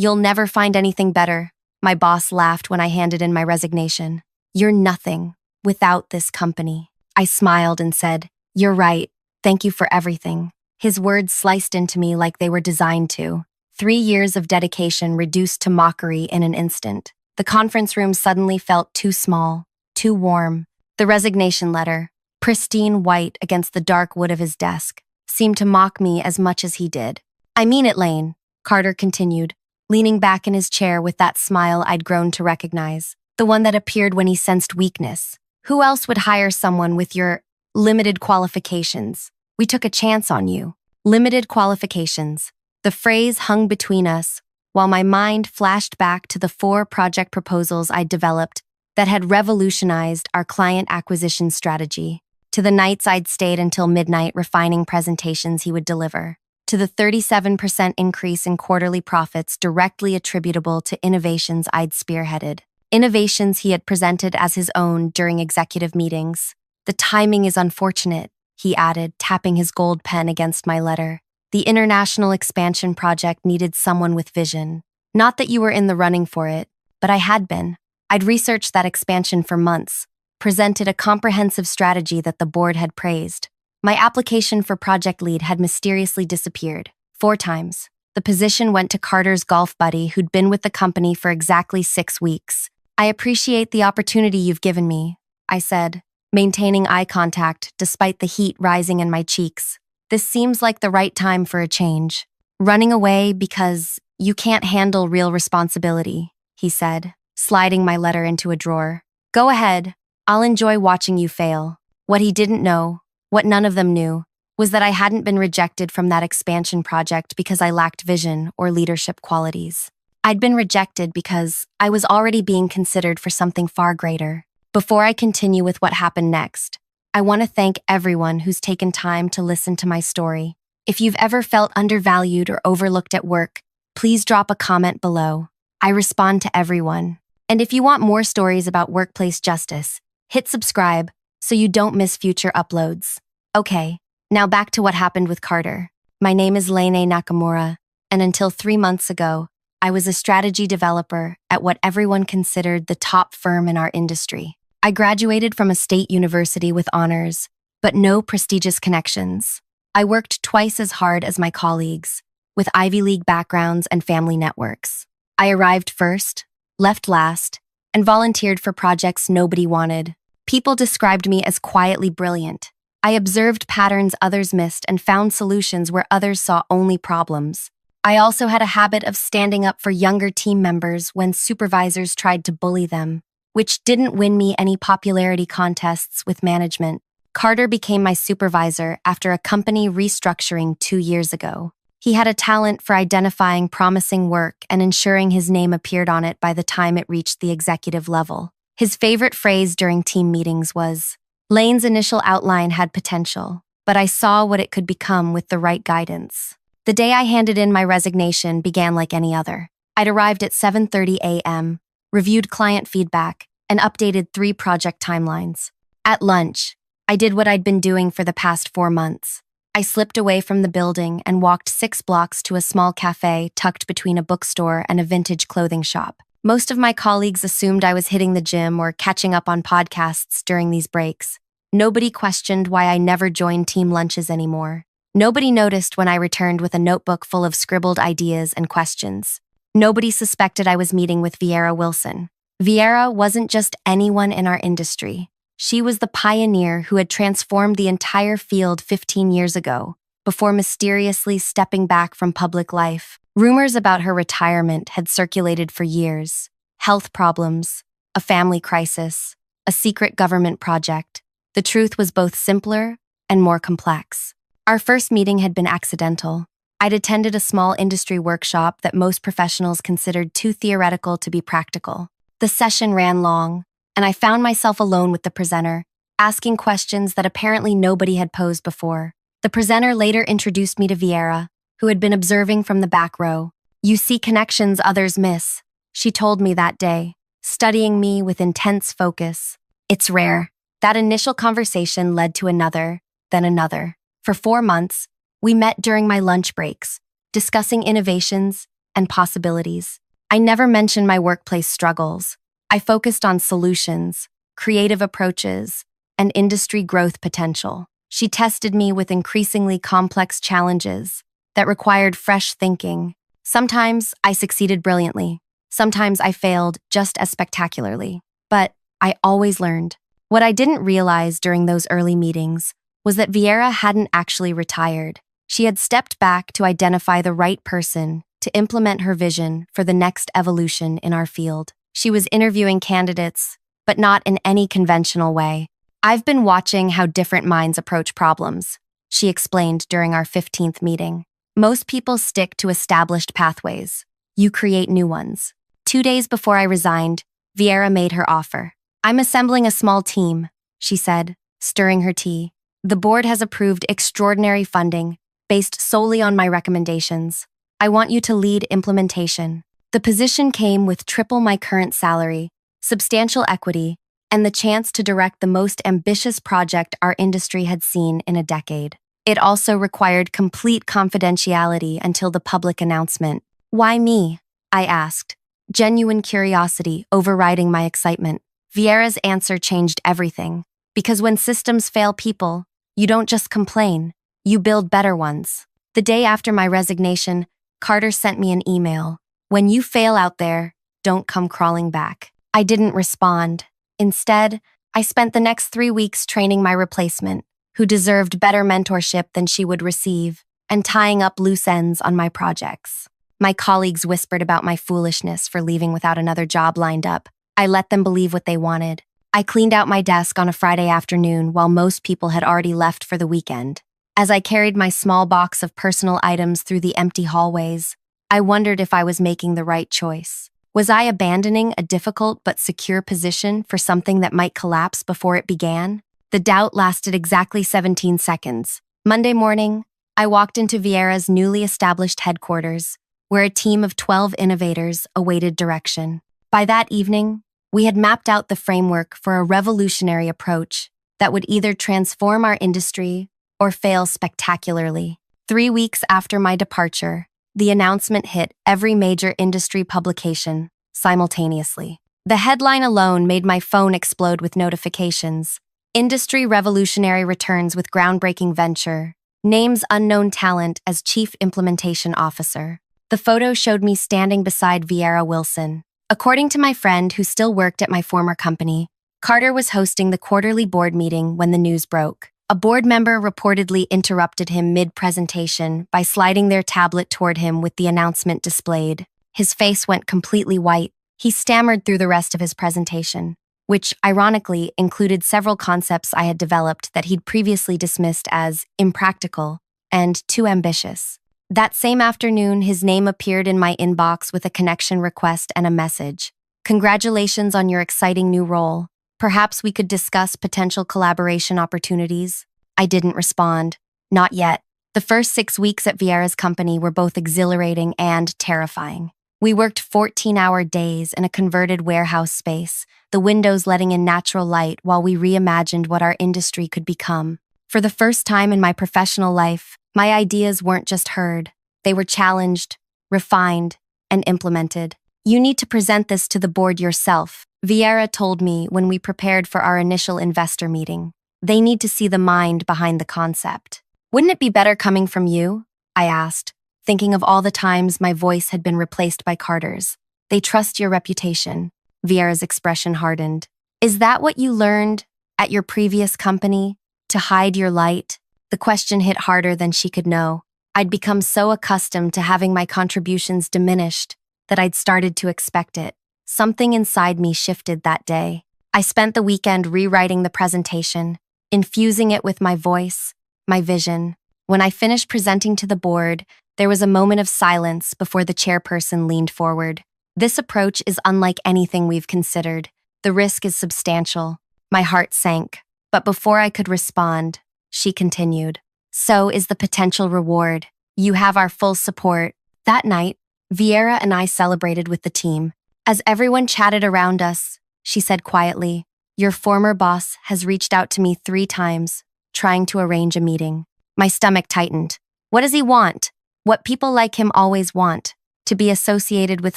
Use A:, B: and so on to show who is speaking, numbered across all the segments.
A: You'll never find anything better. My boss laughed when I handed in my resignation. You're nothing without this company. I smiled and said, You're right. Thank you for everything. His words sliced into me like they were designed to. 3 years of dedication reduced to mockery in an instant. The conference room suddenly felt too small, too warm. The resignation letter, pristine white against the dark wood of his desk, seemed to mock me as much as he did. I mean it, Lane, Carter continued, leaning back in his chair with that smile I'd grown to recognize, the one that appeared when he sensed weakness. Who else would hire someone with your limited qualifications? We took a chance on you. Limited qualifications. The phrase hung between us, while my mind flashed back to the 4 project proposals I'd developed that had revolutionized our client acquisition strategy, to the nights I'd stayed until midnight refining presentations he would deliver, to the 37% increase in quarterly profits directly attributable to innovations I'd spearheaded, innovations he had presented as his own during executive meetings. The timing is unfortunate, he added, tapping his gold pen against my letter. The international expansion project needed someone with vision. Not that you were in the running for it, but I had been. I'd researched that expansion for months, presented a comprehensive strategy that the board had praised. My application for project lead had mysteriously disappeared 4 times. The position went to Carter's golf buddy who'd been with the company for exactly 6 weeks. I appreciate the opportunity you've given me, I said, maintaining eye contact despite the heat rising in my cheeks. This seems like the right time for a change. Running away because you can't handle real responsibility, he said, sliding my letter into a drawer. Go ahead, I'll enjoy watching you fail. What he didn't know, what none of them knew, was that I hadn't been rejected from that expansion project because I lacked vision or leadership qualities. I'd been rejected because I was already being considered for something far greater. Before I continue with what happened next, I want to thank everyone who's taken time to listen to my story. If you've ever felt undervalued or overlooked at work, please drop a comment below. I respond to everyone. And if you want more stories about workplace justice, hit subscribe so you don't miss future uploads. Okay, now back to what happened with Carter. My name is Lane Nakamura, and until 3 months ago, I was a strategy developer at what everyone considered the top firm in our industry. I graduated from a state university with honors, but no prestigious connections. I worked twice as hard as my colleagues, with Ivy League backgrounds and family networks. I arrived first, left last, and volunteered for projects nobody wanted. People described me as quietly brilliant. I observed patterns others missed and found solutions where others saw only problems. I also had a habit of standing up for younger team members when supervisors tried to bully them, which didn't win me any popularity contests with management. Carter became my supervisor after a company restructuring 2 years ago. He had a talent for identifying promising work and ensuring his name appeared on it by the time it reached the executive level. His favorite phrase during team meetings was, Lane's initial outline had potential, but I saw what it could become with the right guidance. The day I handed in my resignation began like any other. I'd arrived at 7:30 a.m., reviewed client feedback, and updated 3 project timelines. At lunch, I did what I'd been doing for the past 4 months. I slipped away from the building and walked 6 blocks to a small cafe tucked between a bookstore and a vintage clothing shop. Most of my colleagues assumed I was hitting the gym or catching up on podcasts during these breaks. Nobody questioned why I never joined team lunches anymore. Nobody noticed when I returned with a notebook full of scribbled ideas and questions. Nobody suspected I was meeting with Vieira Wilson. Vieira wasn't just anyone in our industry. She was the pioneer who had transformed the entire field 15 years ago, before mysteriously stepping back from public life. Rumors about her retirement had circulated for years. Health problems, a family crisis, a secret government project. The truth was both simpler and more complex. Our first meeting had been accidental. I'd attended a small industry workshop that most professionals considered too theoretical to be practical. The session ran long, and I found myself alone with the presenter, asking questions that apparently nobody had posed before. The presenter later introduced me to Vieira, who had been observing from the back row. You see connections others miss, she told me that day, studying me with intense focus. It's rare. That initial conversation led to another, then another. For 4 months, we met during my lunch breaks, discussing innovations and possibilities. I never mentioned my workplace struggles. I focused on solutions, creative approaches, and industry growth potential. She tested me with increasingly complex challenges that required fresh thinking. Sometimes I succeeded brilliantly. Sometimes I failed just as spectacularly. But I always learned. What I didn't realize during those early meetings was that Vieira hadn't actually retired. She had stepped back to identify the right person to implement her vision for the next evolution in our field. She was interviewing candidates, but not in any conventional way. "I've been watching how different minds approach problems," she explained during our 15th meeting. "Most people stick to established pathways. You create new ones." 2 days before I resigned, Vieira made her offer. "I'm assembling a small team," she said, stirring her tea. "The board has approved extraordinary funding based solely on my recommendations. I want you to lead implementation." The position came with triple my current salary, substantial equity, and the chance to direct the most ambitious project our industry had seen in a decade. It also required complete confidentiality until the public announcement. "Why me?" I asked, genuine curiosity overriding my excitement. Vieira's answer changed everything. "Because when systems fail people, you don't just complain, you build better ones." The day after my resignation, Carter sent me an email. "When you fail out there, don't come crawling back." I didn't respond. Instead, I spent the next 3 weeks training my replacement, who deserved better mentorship than she would receive, and tying up loose ends on my projects. My colleagues whispered about my foolishness for leaving without another job lined up. I let them believe what they wanted. I cleaned out my desk on a Friday afternoon while most people had already left for the weekend. As I carried my small box of personal items through the empty hallways, I wondered if I was making the right choice. Was I abandoning a difficult but secure position for something that might collapse before it began? The doubt lasted exactly 17 seconds. Monday morning, I walked into Vieira's newly established headquarters, where a team of 12 innovators awaited direction. By that evening, we had mapped out the framework for a revolutionary approach that would either transform our industry or fail spectacularly. 3 weeks after my departure, the announcement hit every major industry publication simultaneously. The headline alone made my phone explode with notifications. "Industry revolutionary returns with groundbreaking venture. Names unknown talent as Chief Implementation Officer." The photo showed me standing beside Vieira Wilson. According to my friend who still worked at my former company, Carter was hosting the quarterly board meeting when the news broke. A board member reportedly interrupted him mid-presentation by sliding their tablet toward him with the announcement displayed. His face went completely white. He stammered through the rest of his presentation, which, ironically, included several concepts I had developed that he'd previously dismissed as impractical and too ambitious. That same afternoon, his name appeared in my inbox with a connection request and a message. "Congratulations on your exciting new role. Perhaps we could discuss potential collaboration opportunities." I didn't respond. Not yet. The first 6 weeks at Vieira's company were both exhilarating and terrifying. We worked 14-hour days in a converted warehouse space, the windows letting in natural light while we reimagined what our industry could become. For the first time in my professional life, my ideas weren't just heard. They were challenged, refined, and implemented. "You need to present this to the board yourself," Vieira told me when we prepared for our initial investor meeting. "They need to see the mind behind the concept." "Wouldn't it be better coming from you?" I asked, thinking of all the times my voice had been replaced by Carter's. "They trust your reputation." Vieira's expression hardened. "Is that what you learned at your previous company? To hide your light?" The question hit harder than she could know. I'd become so accustomed to having my contributions diminished that I'd started to expect it. Something inside me shifted that day. I spent the weekend rewriting the presentation, infusing it with my voice, my vision. When I finished presenting to the board, there was a moment of silence before the chairperson leaned forward. "This approach is unlike anything we've considered. The risk is substantial." My heart sank, but before I could respond, she continued, "So is the potential reward. You have our full support." That night, Vieira and I celebrated with the team. As everyone chatted around us, she said quietly, "Your former boss has reached out to me 3 times, trying to arrange a meeting." My stomach tightened. What does he want? What people like him always want: to be associated with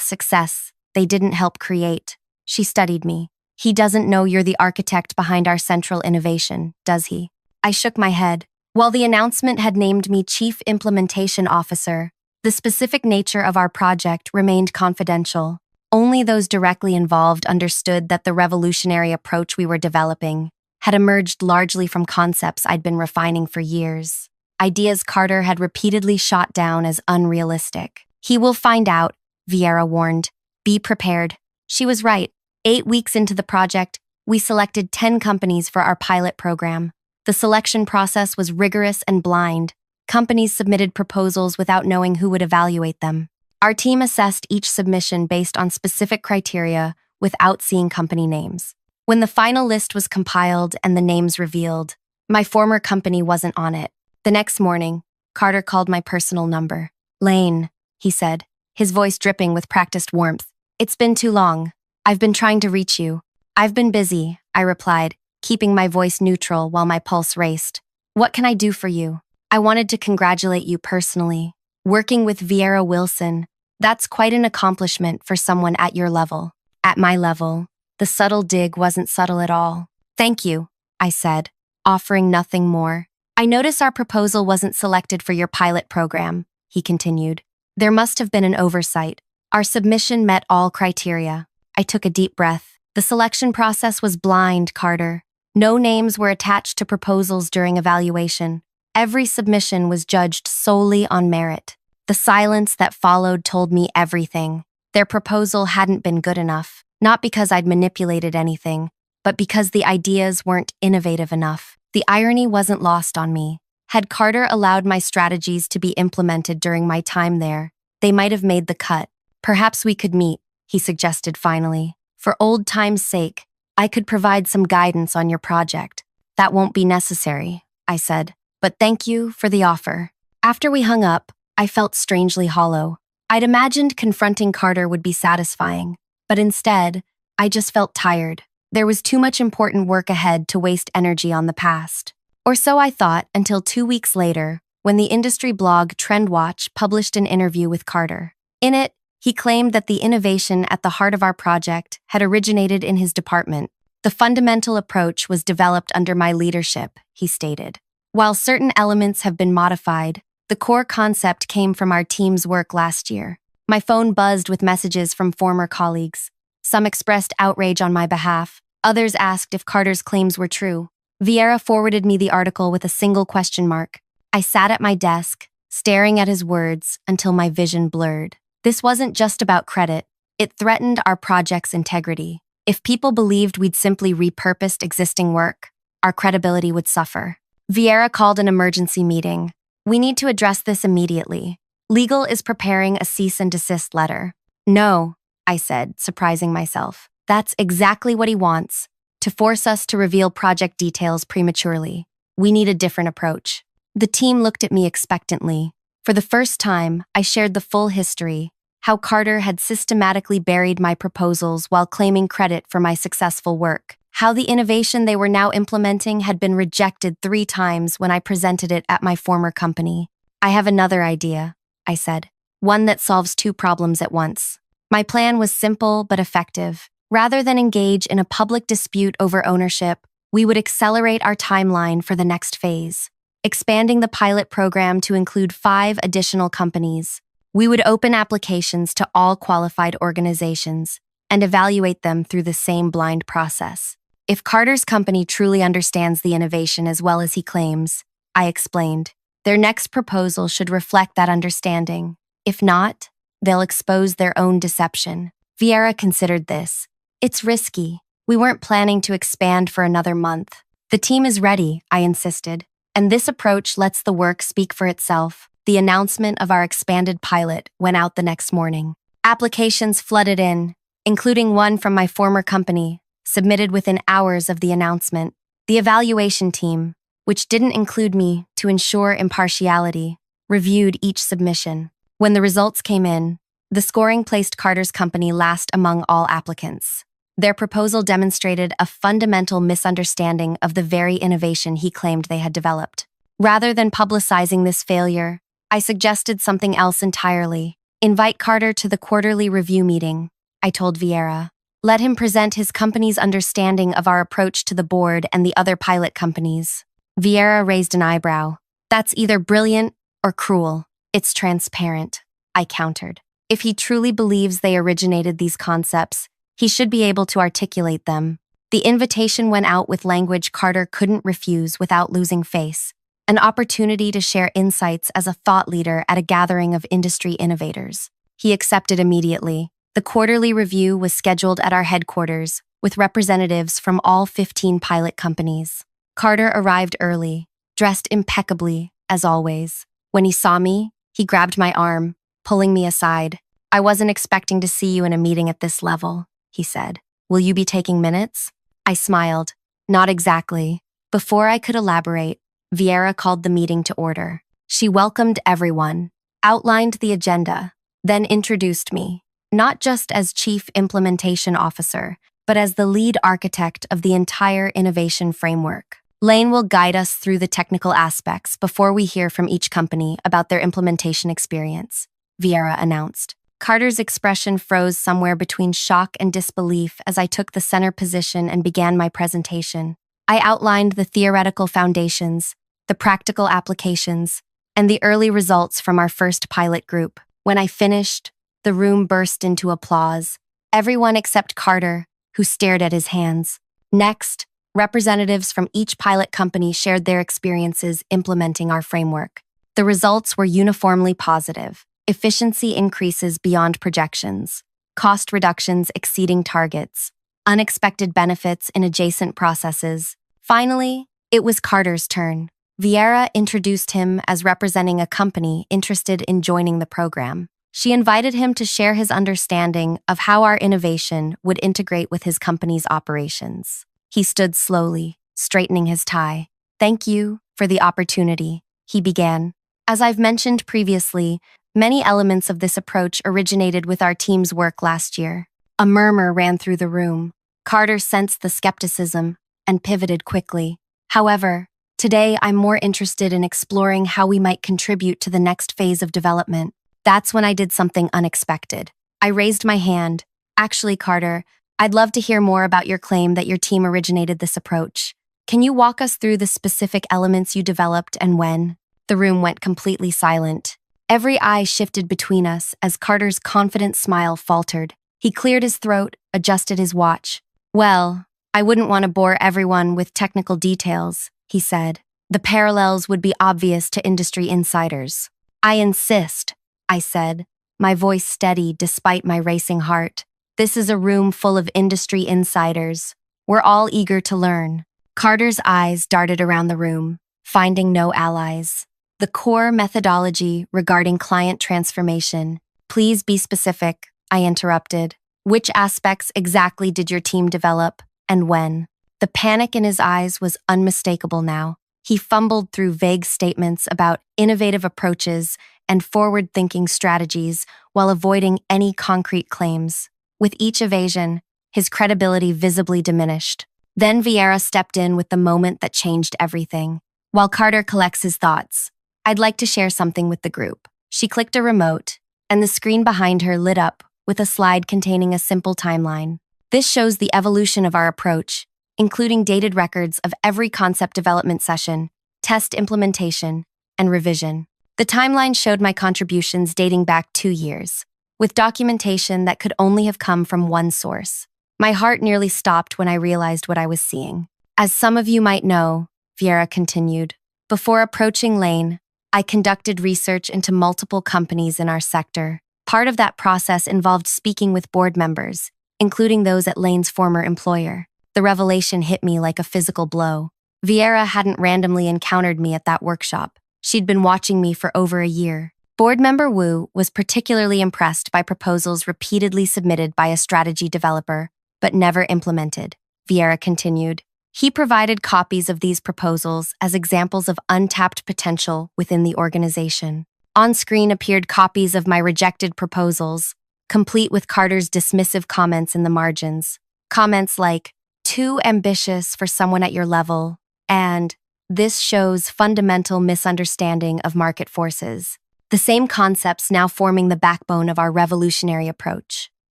A: success they didn't help create. She studied me. He doesn't know you're the architect behind our central innovation, does he? I shook my head. While the announcement had named me Chief Implementation Officer, the specific nature of our project remained confidential. Only those directly involved understood that the revolutionary approach we were developing had emerged largely from concepts I'd been refining for years. Ideas Carter had repeatedly shot down as unrealistic. He will find out, Vieira warned. Be prepared. She was right. 8 weeks into the project, we selected 10 companies for our pilot program. The selection process was rigorous and blind. Companies submitted proposals without knowing who would evaluate them. Our team assessed each submission based on specific criteria without seeing company names. When the final list was compiled and the names revealed, my former company wasn't on it. The next morning, Carter called my personal number. Lane, he said, his voice dripping with practiced warmth. It's been too long. I've been trying to reach you. I've been busy, I replied, keeping my voice neutral while my pulse raced. What can I do for you? I wanted to congratulate you personally. Working with Vieira Wilson, that's quite an accomplishment for someone at your level. At my level, the subtle dig wasn't subtle at all. Thank you, I said, offering nothing more. I notice our proposal wasn't selected for your pilot program, he continued. There must have been an oversight. Our submission met all criteria. I took a deep breath. The selection process was blind, Carter. No names were attached to proposals during evaluation. Every submission was judged solely on merit. The silence that followed told me everything. Their proposal hadn't been good enough, not because I'd manipulated anything, but because the ideas weren't innovative enough. The irony wasn't lost on me. Had Carter allowed my strategies to be implemented during my time there, they might have made the cut. Perhaps we could meet, he suggested finally. For old time's sake, I could provide some guidance on your project. That won't be necessary, I said, but thank you for the offer. After we hung up, I felt strangely hollow. I'd imagined confronting Carter would be satisfying, but instead, I just felt tired. There was too much important work ahead to waste energy on the past. Or so I thought until 2 weeks later, when the industry blog TrendWatch published an interview with Carter. In it, he claimed that the innovation at the heart of our project had originated in his department. The fundamental approach was developed under my leadership, he stated. While certain elements have been modified, the core concept came from our team's work last year. My phone buzzed with messages from former colleagues. Some expressed outrage on my behalf. Others asked if Carter's claims were true. Vieira forwarded me the article with a single question mark. I sat at my desk, staring at his words until my vision blurred. This wasn't just about credit. It threatened our project's integrity. If people believed we'd simply repurposed existing work, our credibility would suffer. Vieira called an emergency meeting. We need to address this immediately. Legal is preparing a cease and desist letter. No, I said, surprising myself. That's exactly what he wants, to force us to reveal project details prematurely. We need a different approach. The team looked at me expectantly. For the first time, I shared the full history, how Carter had systematically buried my proposals while claiming credit for my successful work, how the innovation they were now implementing had been rejected 3 times when I presented it at my former company. I have another idea, I said, one that solves 2 problems at once. My plan was simple but effective. Rather than engage in a public dispute over ownership, we would accelerate our timeline for the next phase, expanding the pilot program to include 5 additional companies. We would open applications to all qualified organizations and evaluate them through the same blind process. If Carter's company truly understands the innovation as well as he claims, I explained, their next proposal should reflect that understanding. If not, they'll expose their own deception. Vieira considered this. It's risky. We weren't planning to expand for another month. The team is ready, I insisted, and this approach lets the work speak for itself. The announcement of our expanded pilot went out the next morning. Applications flooded in, including one from my former company, submitted within hours of the announcement. The evaluation team, which didn't include me to ensure impartiality, reviewed each submission. When the results came in, the scoring placed Carter's company last among all applicants. Their proposal demonstrated a fundamental misunderstanding of the very innovation he claimed they had developed. Rather than publicizing this failure, I suggested something else entirely. Invite Carter to the quarterly review meeting, I told Vieira. Let him present his company's understanding of our approach to the board and the other pilot companies. Vieira raised an eyebrow. That's either brilliant or cruel. It's transparent, I countered. If he truly believes they originated these concepts, he should be able to articulate them. The invitation went out with language Carter couldn't refuse without losing face. An opportunity to share insights as a thought leader at a gathering of industry innovators. He accepted immediately. The quarterly review was scheduled at our headquarters, with representatives from all 15 pilot companies. Carter arrived early, dressed impeccably, as always. When he saw me, he grabbed my arm, pulling me aside. I wasn't expecting to see you in a meeting at this level, he said. Will you be taking minutes? I smiled. Not exactly. Before I could elaborate, Vieira called the meeting to order. She welcomed everyone, outlined the agenda, then introduced me, not just as Chief Implementation Officer, but as the lead architect of the entire innovation framework. Lane will guide us through the technical aspects before we hear from each company about their implementation experience, Vieira announced. Carter's expression froze somewhere between shock and disbelief as I took the center position and began my presentation. I outlined the theoretical foundations, the practical applications, and the early results from our first pilot group. When I finished, the room burst into applause, everyone except Carter, who stared at his hands. Next, representatives from each pilot company shared their experiences implementing our framework. The results were uniformly positive. Efficiency increases beyond projections, cost reductions exceeding targets, unexpected benefits in adjacent processes. Finally, it was Carter's turn. Vieira introduced him as representing a company interested in joining the program. She invited him to share his understanding of how our innovation would integrate with his company's operations. He stood slowly, straightening his tie. Thank you for the opportunity, he began. As I've mentioned previously, many elements of this approach originated with our team's work last year. A murmur ran through the room. Carter sensed the skepticism and pivoted quickly. However, today I'm more interested in exploring how we might contribute to the next phase of development. That's when I did something unexpected. I raised my hand. Actually, Carter, I'd love to hear more about your claim that your team originated this approach. Can you walk us through the specific elements you developed and when? The room went completely silent. Every eye shifted between us as Carter's confident smile faltered. He cleared his throat, adjusted his watch. Well, I wouldn't want to bore everyone with technical details, he said. The parallels would be obvious to industry insiders. I insist, I said, my voice steady despite my racing heart. This is a room full of industry insiders. We're all eager to learn. Carter's eyes darted around the room, finding no allies. The core methodology regarding client transformation. Please be specific, I interrupted. Which aspects exactly did your team develop, and when? The panic in his eyes was unmistakable now. He fumbled through vague statements about innovative approaches and forward-thinking strategies while avoiding any concrete claims. With each evasion, his credibility visibly diminished. Then Vieira stepped in with the moment that changed everything. While Carter collects his thoughts, I'd like to share something with the group. She clicked a remote, and the screen behind her lit up with a slide containing a simple timeline. This shows the evolution of our approach, including dated records of every concept development session, test implementation, and revision. The timeline showed my contributions dating back 2 years, with documentation that could only have come from one source. My heart nearly stopped when I realized what I was seeing. As some of you might know, Vieira continued, before approaching Lane, I conducted research into multiple companies in our sector. Part of that process involved speaking with board members, including those at Lane's former employer. The revelation hit me like a physical blow. Vieira hadn't randomly encountered me at that workshop. She'd been watching me for over a year. Board member Wu was particularly impressed by proposals repeatedly submitted by a strategy developer, but never implemented. Vieira continued. He provided copies of these proposals as examples of untapped potential within the organization. On screen appeared copies of my rejected proposals, complete with Carter's dismissive comments in the margins. Comments like, too ambitious for someone at your level, and this shows fundamental misunderstanding of market forces. The same concepts now forming the backbone of our revolutionary approach.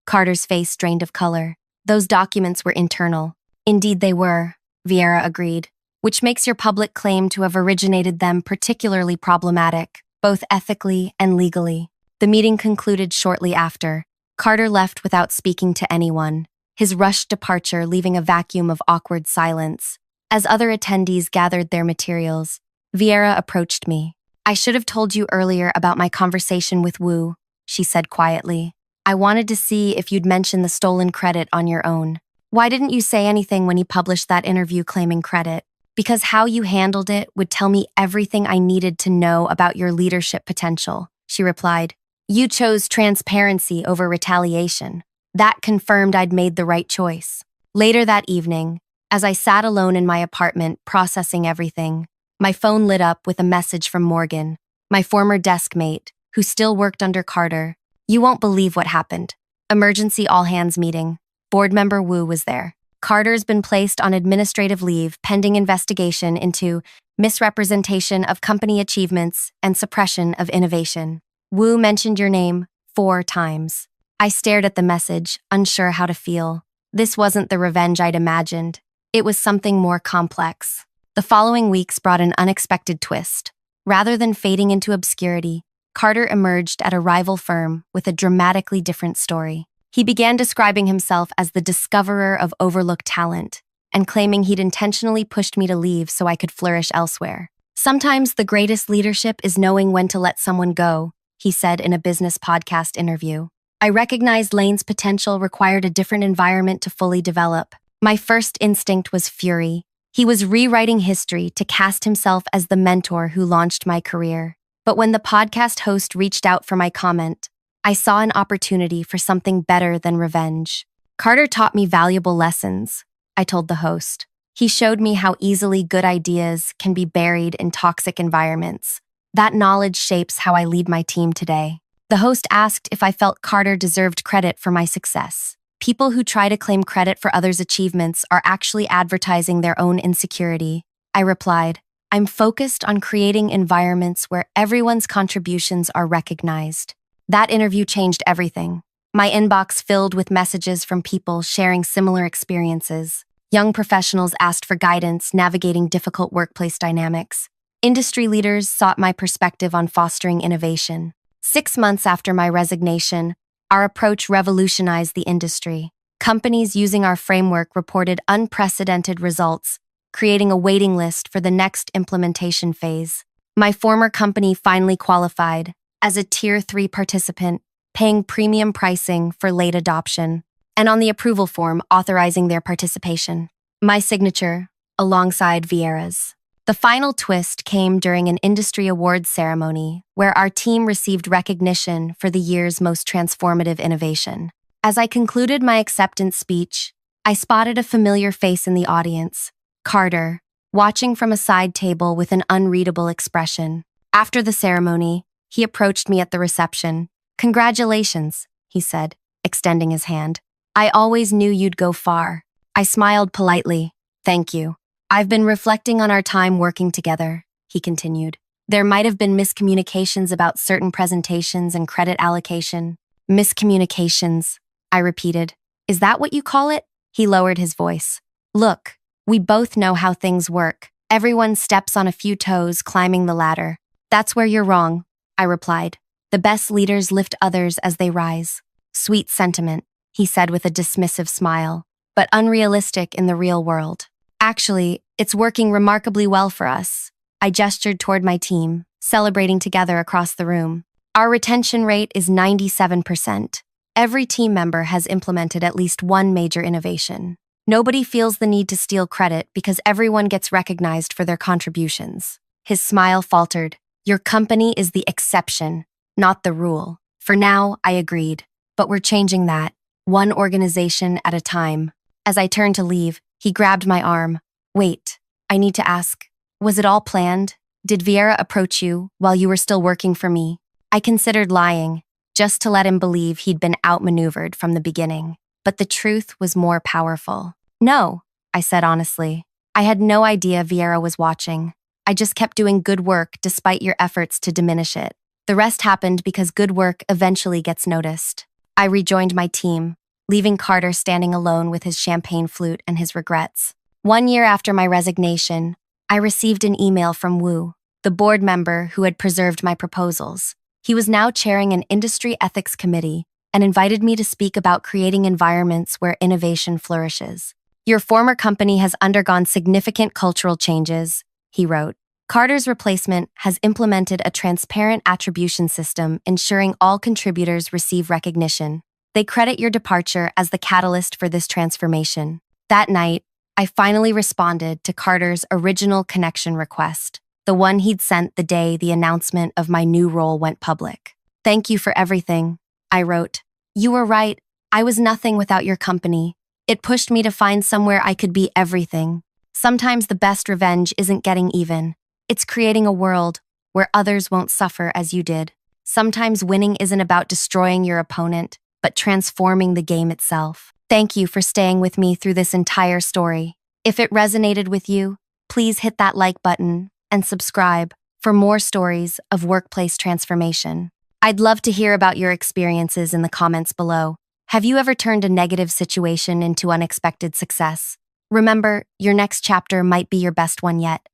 A: Carter's face drained of color. Those documents were internal. Indeed they were, Vieira agreed, which makes your public claim to have originated them particularly problematic, both ethically and legally. The meeting concluded shortly after. Carter left without speaking to anyone, his rushed departure leaving a vacuum of awkward silence. As other attendees gathered their materials, Vieira approached me. "I should have told you earlier about my conversation with Wu," she said quietly. "I wanted to see if you'd mention the stolen credit on your own. Why didn't you say anything when he published that interview claiming credit?" "Because how you handled it would tell me everything I needed to know about your leadership potential," she replied. "You chose transparency over retaliation. That confirmed I'd made the right choice." Later that evening, as I sat alone in my apartment processing everything, my phone lit up with a message from Morgan, my former desk mate, who still worked under Carter. "You won't believe what happened. Emergency all-hands meeting. Board member Wu was there. Carter's been placed on administrative leave pending investigation into misrepresentation of company achievements and suppression of innovation. Wu mentioned your name 4 times." I stared at the message, unsure how to feel. This wasn't the revenge I'd imagined. It was something more complex. The following weeks brought an unexpected twist. Rather than fading into obscurity, Carter emerged at a rival firm with a dramatically different story. He began describing himself as the discoverer of overlooked talent and claiming he'd intentionally pushed me to leave so I could flourish elsewhere. "Sometimes the greatest leadership is knowing when to let someone go," he said in a business podcast interview. "I recognized Lane's potential required a different environment to fully develop. My first instinct was fury. He was rewriting history to cast himself as the mentor who launched my career. But when the podcast host reached out for my comment, I saw an opportunity for something better than revenge. Carter taught me valuable lessons," I told the host. "He showed me how easily good ideas can be buried in toxic environments. That knowledge shapes how I lead my team today." The host asked if I felt Carter deserved credit for my success. "People who try to claim credit for others' achievements are actually advertising their own insecurity," I replied. "I'm focused on creating environments where everyone's contributions are recognized." That interview changed everything. My inbox filled with messages from people sharing similar experiences. Young professionals asked for guidance navigating difficult workplace dynamics. Industry leaders sought my perspective on fostering innovation. 6 months after my resignation, our approach revolutionized the industry. Companies using our framework reported unprecedented results, creating a waiting list for the next implementation phase. My former company finally qualified as a Tier 3 participant, paying premium pricing for late adoption, and on the approval form authorizing their participation. My signature, alongside Vieira's. The final twist came during an industry awards ceremony where our team received recognition for the year's most transformative innovation. As I concluded my acceptance speech, I spotted a familiar face in the audience, Carter, watching from a side table with an unreadable expression. After the ceremony, he approached me at the reception. "Congratulations," he said, extending his hand. "I always knew you'd go far." I smiled politely. "Thank you. I've been reflecting on our time working together," he continued. "There might have been miscommunications about certain presentations and credit allocation." "Miscommunications," I repeated. "Is that what you call it?" He lowered his voice. "Look, we both know how things work. Everyone steps on a few toes climbing the ladder. That's where you're wrong," I replied. "The best leaders lift others as they rise." "Sweet sentiment," he said with a dismissive smile, "but unrealistic in the real world." "Actually, it's working remarkably well for us." I gestured toward my team, celebrating together across the room. "Our retention rate is 97%. Every team member has implemented at least one major innovation. Nobody feels the need to steal credit because everyone gets recognized for their contributions." His smile faltered. "Your company is the exception, not the rule." For now, I agreed. But we're changing that, one organization at a time. As I turned to leave, he grabbed my arm. "Wait, I need to ask. Was it all planned? Did Vieira approach you while you were still working for me?" I considered lying, just to let him believe he'd been outmaneuvered from the beginning. But the truth was more powerful. "No," I said honestly. "I had no idea Vieira was watching. I just kept doing good work despite your efforts to diminish it." The rest happened because good work eventually gets noticed. I rejoined my team, leaving Carter standing alone with his champagne flute and his regrets. 1 year after my resignation, I received an email from Wu, the board member who had preserved my proposals. He was now chairing an industry ethics committee and invited me to speak about creating environments where innovation flourishes. Your former company has undergone significant cultural changes, he wrote. Carter's replacement has implemented a transparent attribution system ensuring all contributors receive recognition. They credit your departure as the catalyst for this transformation. That night, I finally responded to Carter's original connection request, the one he'd sent the day the announcement of my new role went public. Thank you for everything, I wrote. You were right. I was nothing without your company. It pushed me to find somewhere I could be everything. Sometimes the best revenge isn't getting even. It's creating a world where others won't suffer as you did. Sometimes winning isn't about destroying your opponent, but transforming the game itself. Thank you for staying with me through this entire story. If it resonated with you, please hit that like button and subscribe for more stories of workplace transformation. I'd love to hear about your experiences in the comments below. Have you ever turned a negative situation into unexpected success? Remember, your next chapter might be your best one yet.